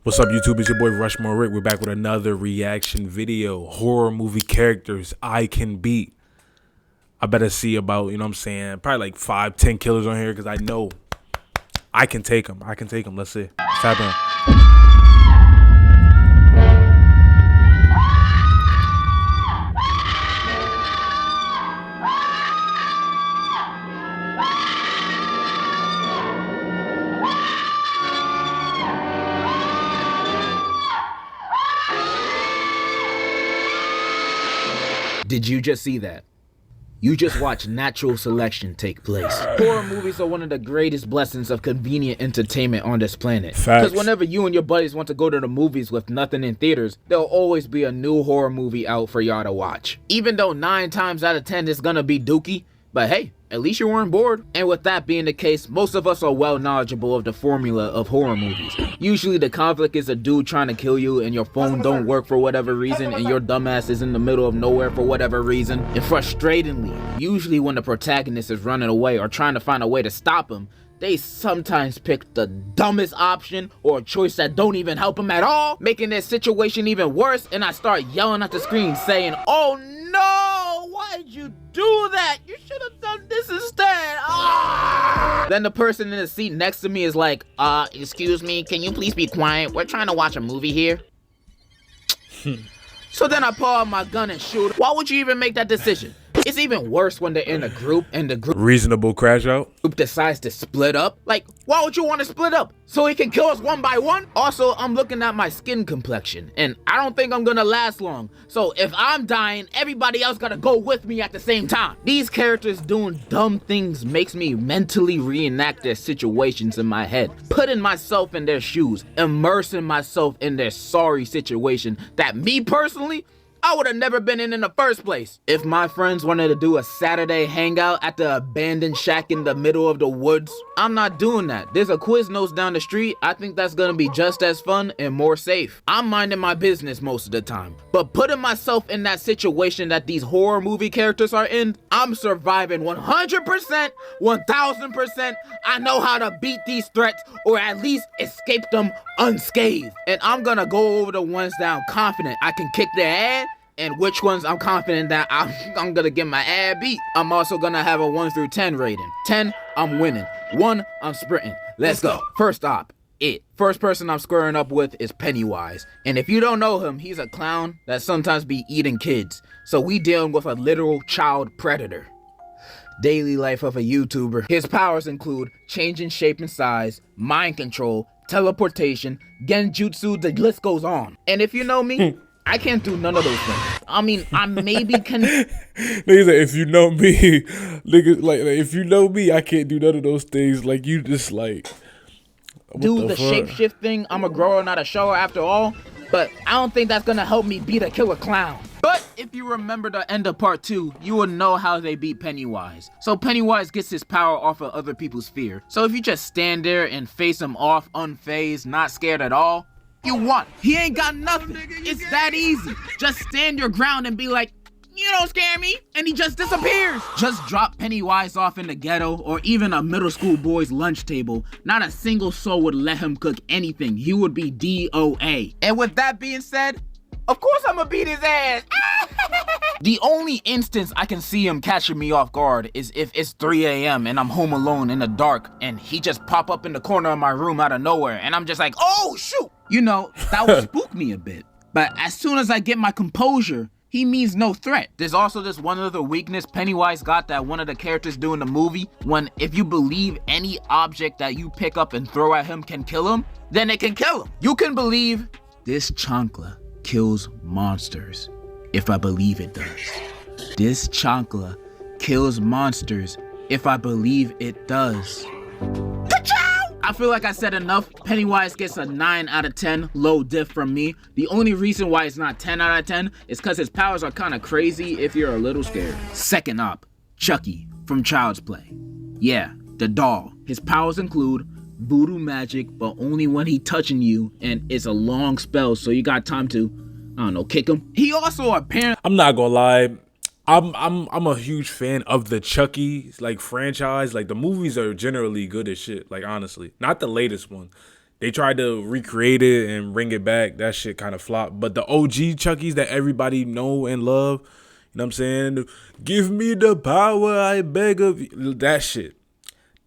What's up, YouTube? It's your boy RushMoreRick. We're back with another reaction video. Horror movie characters I can beat. I better see about, you know what I'm saying, probably like 5-10 killers on here because I know I can take them. Let's see. What's happening? Did you just see that? You just watched natural selection take place. Horror movies are one of the greatest blessings of convenient entertainment on this planet. Because whenever you and your buddies want to go to the movies with nothing in theaters, there'll always be a new horror movie out for y'all to watch. Even though 9 times out of 10 it's gonna be dookie, but hey, at least you weren't bored. And with that being the case, most of us are well knowledgeable of the formula of horror movies. Usually the conflict is a dude trying to kill you and your phone don't work for whatever reason and your dumbass is in the middle of nowhere for whatever reason. And frustratingly, usually when the protagonist is running away or trying to find a way to stop him, they sometimes pick the dumbest option or a choice that don't even help them at all, making their situation even worse. And I start yelling at the screen saying, "Oh no, why'd you do that? You should have done this instead." Ah! Then the person in the seat next to me is like, excuse me, can you please be quiet? We're trying to watch a movie here. So then I pull out my gun and shoot. Why would you even make that decision? It's even worse when they're in a group and the group Reasonable crash out. decides to split up. Like, why would you want to split up? So he can kill us one by one? Also, I'm looking at my skin complexion and I don't think I'm gonna last long. So if I'm dying, everybody else gotta go with me at the same time. These characters doing dumb things makes me mentally reenact their situations in my head, putting myself in their shoes, immersing myself in their sorry situation that me personally, I would have never been in the first place. If my friends wanted to do a Saturday hangout at the abandoned shack in the middle of the woods, I'm not doing that. There's a Quiznos down the street. I think that's gonna be just as fun and more safe. I'm minding my business most of the time, but putting myself in that situation that these horror movie characters are in, I'm surviving 100%, 1000%. I know how to beat these threats or at least escape them unscathed. And I'm gonna go over the ones that I'm confident I can kick their ass, and which ones I'm confident that I'm gonna get my ass beat. I'm also gonna have a 1 through 10 rating. 10, I'm winning. 1, I'm sprinting. Let's go. First op, it. First person I'm squaring up with is Pennywise. And if you don't know him, he's a clown that sometimes be eating kids. So we dealing with a literal child predator. Daily life of a YouTuber. His powers include changing shape and size, mind control, teleportation, genjutsu, the list goes on. And if you know me, I can't do none of those things. I mean, I maybe can. Niggas like, if you know me, niggas like if you know me, I can't do none of those things. Like you just like do the shapeshift thing. I'm a grower, not a shower after all. But I don't think that's gonna help me beat a killer clown. But if you remember the end of part 2, you will know how they beat Pennywise. So Pennywise gets his power off of other people's fear. So if you just stand there and face him off unfazed, not scared at all, you won. He ain't got nothing. It's that easy. Just stand your ground and be like, you don't scare me, and he just disappears. Just drop Pennywise off in the ghetto or even a middle school boy's lunch table. Not a single soul would let him cook anything. He would be DOA. And with that being said, of course I'm gonna beat his ass. The only instance I can see him catching me off guard is if it's 3 a.m. and I'm home alone in the dark and he just pop up in the corner of my room out of nowhere and I'm just like, oh shoot. You know, that would spook me a bit. But as soon as I get my composure, he means no threat. There's also this one other weakness Pennywise got that one of the characters do in the movie. When if you believe any object that you pick up and throw at him can kill him, then it can kill him. You can believe this chancla kills monsters if I believe it does. This chancla kills monsters if I believe it does. I feel like I said enough. Pennywise gets a 9 out of 10, low diff from me. The only reason why it's not 10 out of 10 is because his powers are kind of crazy if you're a little scared. Second op, Chucky from Child's Play. Yeah, the doll. His powers include voodoo magic, but only when he touching you, and it's a long spell, so you got time to, I don't know, kick him. He also apparently, I'm not gonna lie, I'm a huge fan of the Chucky like franchise. Like the movies are generally good as shit. Like honestly, not the latest one. They tried to recreate it and bring it back. That shit kind of flopped. But the OG Chucky's that everybody know and love, you know what I'm saying? Give me the power, I beg of you. That shit.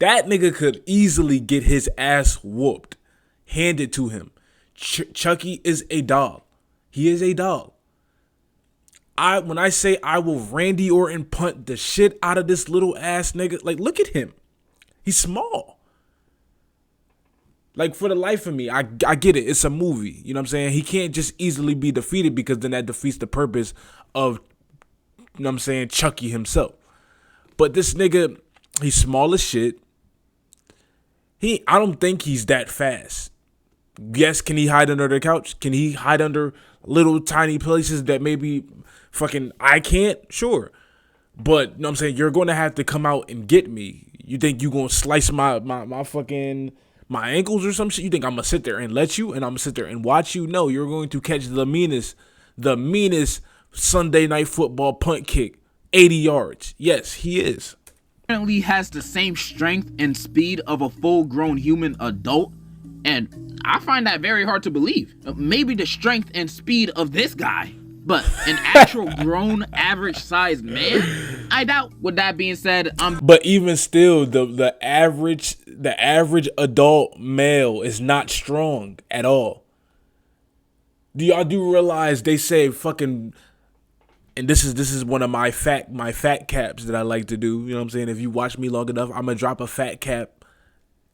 That nigga could easily get his ass whooped, handed to him. Chucky is a dog. He is a dog. When I say I will Randy Orton punt the shit out of this little ass nigga, like, look at him. He's small. Like, for the life of me, I get it. It's a movie. You know what I'm saying? He can't just easily be defeated because then that defeats the purpose of, you know what I'm saying, Chucky himself. But this nigga, he's small as shit. I don't think he's that fast. Yes, can he hide under the couch? Can he hide under little tiny places that maybe fucking I can't? Sure. But, you know what I'm saying, you're going to have to come out and get me. You think you going to slice my fucking... my ankles or some shit? You think I'm gonna sit there and let you, and I'm gonna sit there and watch you? No, you're going to catch the meanest Sunday night football punt kick, 80 yards. Yes, he is. Apparently has the same strength and speed of a full-grown human adult, and I find that very hard to believe. Maybe the strength and speed of this guy, but an actual grown average-sized man, I doubt. With that being said, But even still, the average adult male is not strong at all. Do y'all realize they say fucking, and this is one of my fat caps that I like to do. You know what I'm saying? If you watch me long enough, I'm gonna drop a fat cap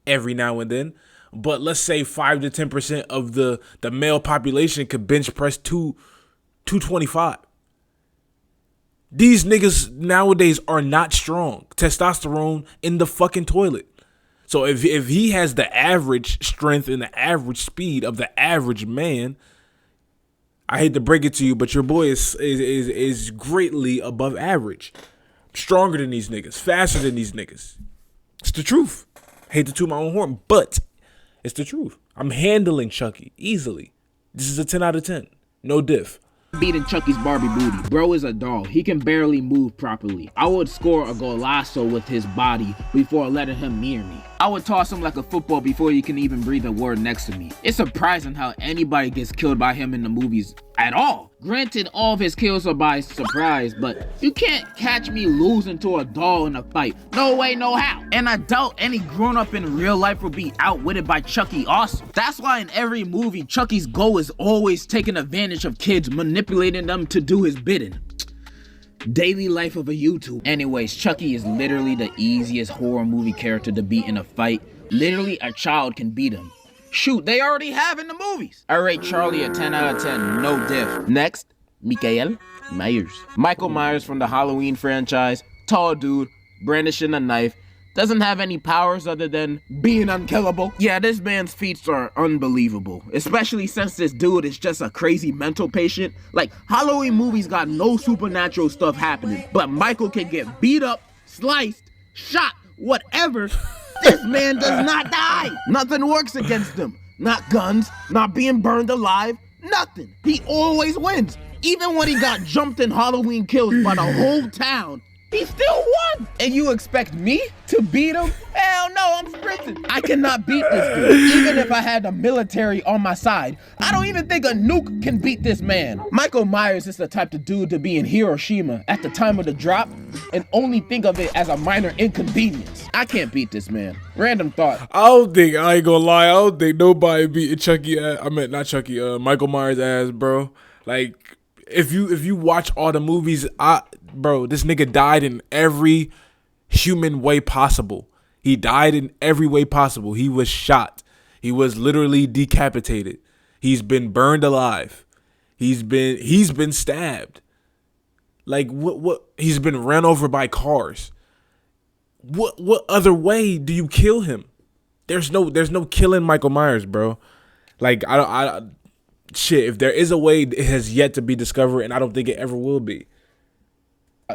every now and then. But let's say 5 to 10% of the male population could bench press 225. These niggas nowadays are not strong. Testosterone in the fucking toilet. So if he has the average strength and the average speed of the average man, I hate to break it to you, but your boy is greatly above average. Stronger than these niggas, faster than these niggas. It's the truth. Hate to toot my own horn, but it's the truth. I'm handling Chucky easily. This is a 10 out of 10. No diff. Beating Chucky's Barbie booty. Bro is a doll. He can barely move properly. I would score a golazo with his body before letting him near me. I would toss him like a football before he can even breathe a word next to me. It's surprising how anybody gets killed by him in the movies at all. Granted, all of his kills are by surprise, but you can't catch me losing to a doll in a fight. No way, no how. And I doubt any grown-up in real life will be outwitted by Chucky also. That's why in every movie, Chucky's goal is always taking advantage of kids, manipulating them to do his bidding. Daily life of a YouTuber. Anyways, Chucky is literally the easiest horror movie character to beat in a fight. Literally, a child can beat him. Shoot, they already have in the movies. I rate Charlie a 10 out of 10, no diff. Next, Michael Myers. Michael Myers from the Halloween franchise. Tall dude, brandishing a knife. Doesn't have any powers other than being unkillable. Yeah, this man's feats are unbelievable. Especially since this dude is just a crazy mental patient. Like, Halloween movies got no supernatural stuff happening. But Michael can get beat up, sliced, shot, whatever. This man does not die. Nothing works against him. Not guns, not being burned alive, nothing. He always wins. Even when he got jumped in Halloween Kills by the whole town, he still won! And you expect me to beat him? Hell no, I'm sprinting. I cannot beat this dude, even if I had the military on my side. I don't even think a nuke can beat this man. Michael Myers is the type of dude to be in Hiroshima at the time of the drop and only think of it as a minor inconvenience. I can't beat this man. Random thought. I ain't gonna lie, I don't think nobody beating Chucky ass. Michael Myers ass, bro. Like, if you watch all the movies, bro, this nigga died in every human way possible. He died in every way possible. He was shot. He was literally decapitated. He's been burned alive. He's been stabbed. Like, what? He's been run over by cars. What other way do you kill him? There's no killing Michael Myers, bro. Like, shit, if there is a way, it has yet to be discovered, and I don't think it ever will be.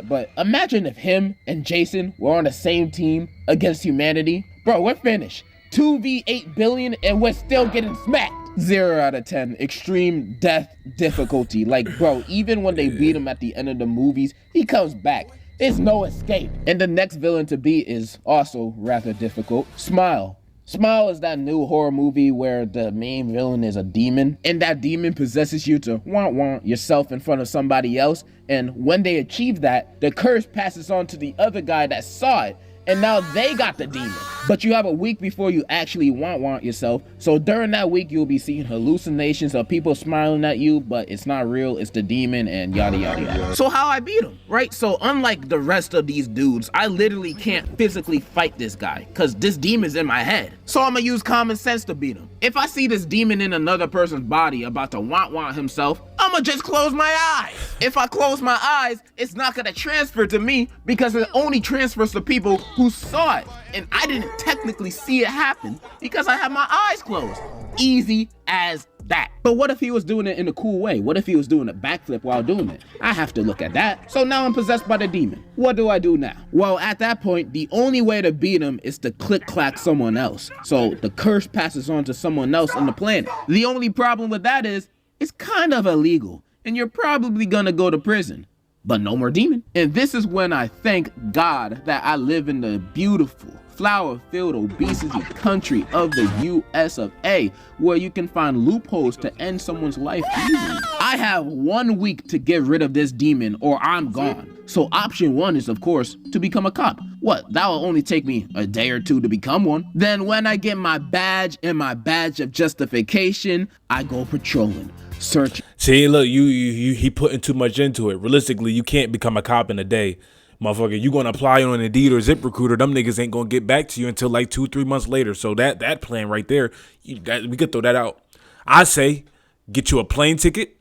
But imagine if him and Jason were on the same team against humanity. Bro, we're finished. 2v8 billion and we're still getting smacked. 0 out of 10. Extreme death difficulty. Like, bro, even when they beat him at the end of the movies, he comes back. There's no escape. And the next villain to beat is also rather difficult. Smile. Smile is that new horror movie where the main villain is a demon, and that demon possesses you to want yourself in front of somebody else, and when they achieve that, the curse passes on to the other guy that saw it, and now they got the demon. But you have a week before you actually want yourself, so during that week you'll be seeing hallucinations of people smiling at you, but it's not real, it's the demon, and yada yada yada. So how I beat him, right? So unlike the rest of these dudes, I literally can't physically fight this guy, cause this demon's in my head. So I'm gonna use common sense to beat him. If I see this demon in another person's body about to want himself, I'ma just close my eyes. If I close my eyes, it's not gonna transfer to me because it only transfers to people who saw it. And I didn't technically see it happen because I had my eyes closed. Easy as that. But what if he was doing it in a cool way? What if he was doing a backflip while doing it? I have to look at that. So now I'm possessed by the demon. What do I do now? Well, at that point, the only way to beat him is to click-clack someone else. So the curse passes on to someone else on the planet. The only problem with that is, it's kind of illegal, and you're probably gonna go to prison. But no more demon. And this is when I thank God that I live in the beautiful, flower-filled obesity country of the US of A, where you can find loopholes to end someone's life easily. I have 1 week to get rid of this demon or I'm gone. So option 1 is, of course, to become a cop. What, that will only take me a day or 2 to become one. Then when I get my badge and my badge of justification, I go patrolling. Search. See, look, he putting too much into it. Realistically, you can't become a cop in a day. Motherfucker, you gonna apply on Indeed or ZipRecruiter, them niggas ain't gonna get back to you until like 2-3 months later. So that plan right there, we could throw that out. I say, get you a plane ticket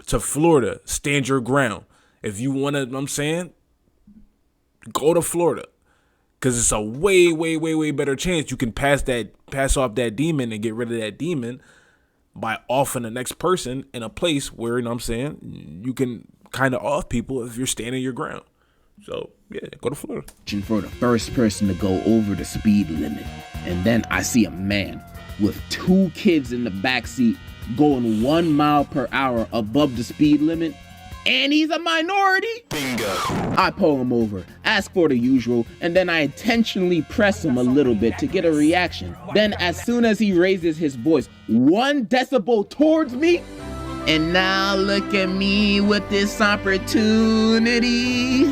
to Florida, stand your ground. If you wanna, you know what I'm saying, go to Florida. Cause it's a way better chance you can pass off that demon and get rid of that demon by offing the next person in a place where, you know what I'm saying, you can kind of off people if you're standing your ground. So, yeah, go to Florida. For the first person to go over the speed limit. And then I see a man with 2 kids in the backseat going 1 mile per hour above the speed limit. And he's a minority? Bingo. I pull him over, ask for the usual, and then I intentionally press him a little bit to get a reaction. Then as soon as he raises his voice 1 decibel towards me, and now look at me with this opportunity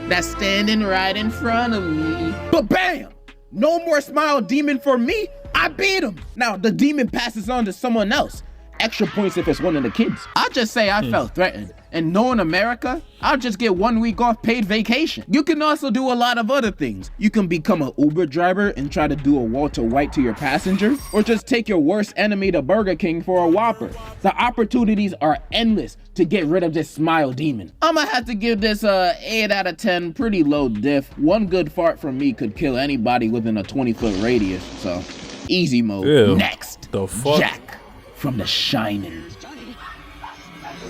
that's standing right in front of me. But bam! No more smile demon for me. I beat him. Now the demon passes on to someone else. Extra points if it's one of the kids. I'll just say I felt threatened. And knowing America, I'll just get 1 week off paid vacation. You can also do a lot of other things. You can become an Uber driver and try to do a Walter White to your passenger, or just take your worst enemy to Burger King for a Whopper. The opportunities are endless to get rid of this smile demon. I'ma have to give this a 8 out of 10, pretty low diff. 1 good fart from me could kill anybody within a 20-foot radius, so easy mode. Ew. Next, The fuck? Jack from The Shining.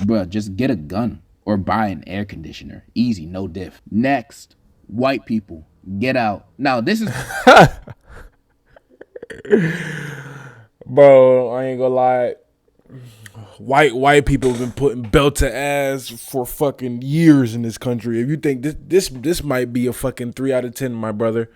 Bruh, just get a gun or buy an air conditioner. Easy, no diff. Next, white people, get out. Now this is Bro, I ain't gonna lie. White people have been putting belt to ass for fucking years in this country. If you think this might be a fucking 3 out of 10, my brother,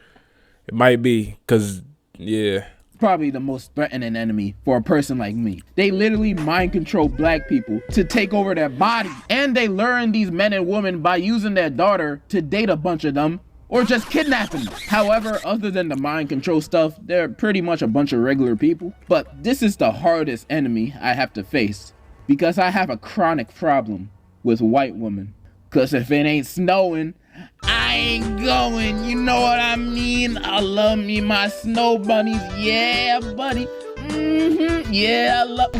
it might be, cause yeah. probably the most threatening enemy for a person like me. They literally mind control black people to take over their body. And they learn these men and women by using their daughter to date a bunch of them or just kidnapping them. However, other than the mind control stuff, they're pretty much a bunch of regular people. But this is the hardest enemy I have to face because I have a chronic problem with white women. Cause if it ain't snowing, I ain't going, you know what I mean? I love me my snow bunnies, yeah, buddy. Yeah, I love.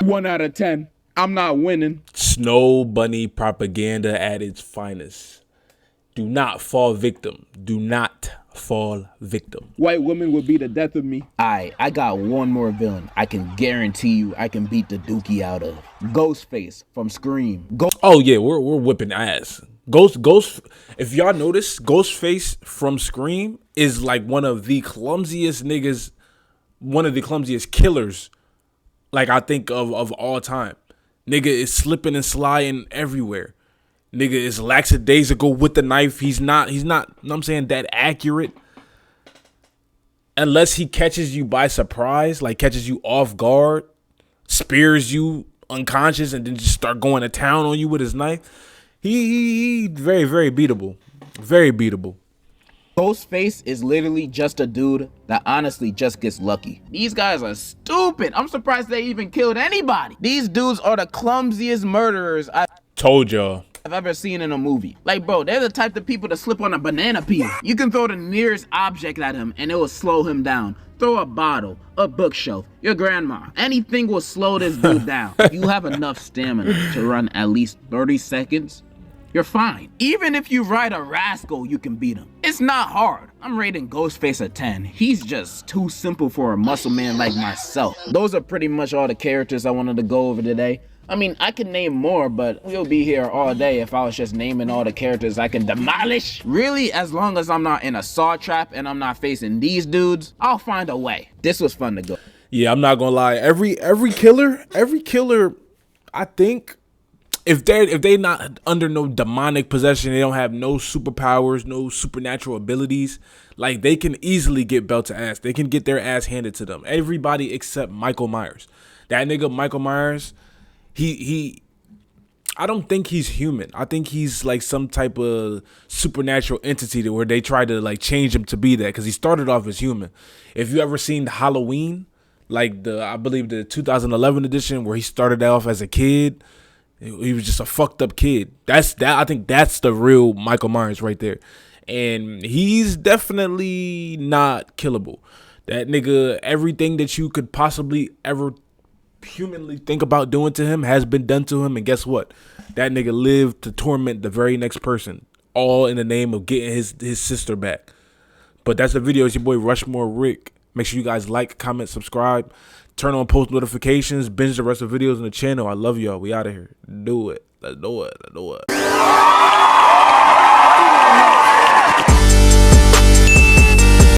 Wait, no. 1 out of 10. I'm not winning. Snow bunny propaganda at its finest. Do not fall victim. Do not fall victim. White women would be the death of me. I got one more villain I can guarantee you I can beat the dookie out of. Ghostface from Scream. Oh yeah, we're whipping ass. Ghost. If y'all notice, Ghostface from Scream is like one of the clumsiest niggas, one of the clumsiest killers, like I think of all time. Nigga is slipping and sliding everywhere. Nigga is lackadaisical with the knife. He's not, you know what I'm saying, that accurate. unless he catches you by surprise, like catches you off guard, spears you unconscious, and then just start going to town on you with his knife, he very, very beatable. Very beatable. Ghostface is literally just a dude that honestly just gets lucky. These guys are stupid. I'm surprised they even killed anybody. These dudes are the clumsiest murderers I've ever seen in a movie. Like, bro, they're the type of people to slip on a banana peel. You can throw the nearest object at him and it will slow him down. Throw a bottle, a bookshelf, your grandma. Anything will slow this dude down. If you have enough stamina to run at least 30 seconds, you're fine. Even if you ride a rascal, you can beat him. It's not hard. I'm rating Ghostface a 10. He's just too simple for a muscle man like myself. Those are pretty much all the characters I wanted to go over today. I mean, I could name more, but we'll be here all day if I was just naming all the characters I can demolish. Really, as long as I'm not in a saw trap and I'm not facing these dudes, I'll find a way. This was fun to go. Yeah, I'm not gonna lie. Every killer, I think, if they not under no demonic possession, they don't have no superpowers, no supernatural abilities, like they can easily get belt to ass. They can get their ass handed to them. Everybody except Michael Myers. That nigga Michael Myers, I don't think he's human. I think he's like some type of supernatural entity where they try to like change him to be that, because he started off as human. If you ever seen Halloween, like I believe the 2011 edition, where he started off as a kid, he was just a fucked up kid. I think that's the real Michael Myers right there. And he's definitely not killable. That nigga, everything that you could possibly ever humanly think about doing to him has been done to him. And guess what? That nigga lived to torment the very next person, all in the name of getting his sister back. But that's the video. It's your boy RushMoreRick. Make sure you guys like, comment, subscribe, turn on post notifications, binge the rest of the videos on the channel. I love y'all. We out of here. Do it. Let's do it. Let's do it.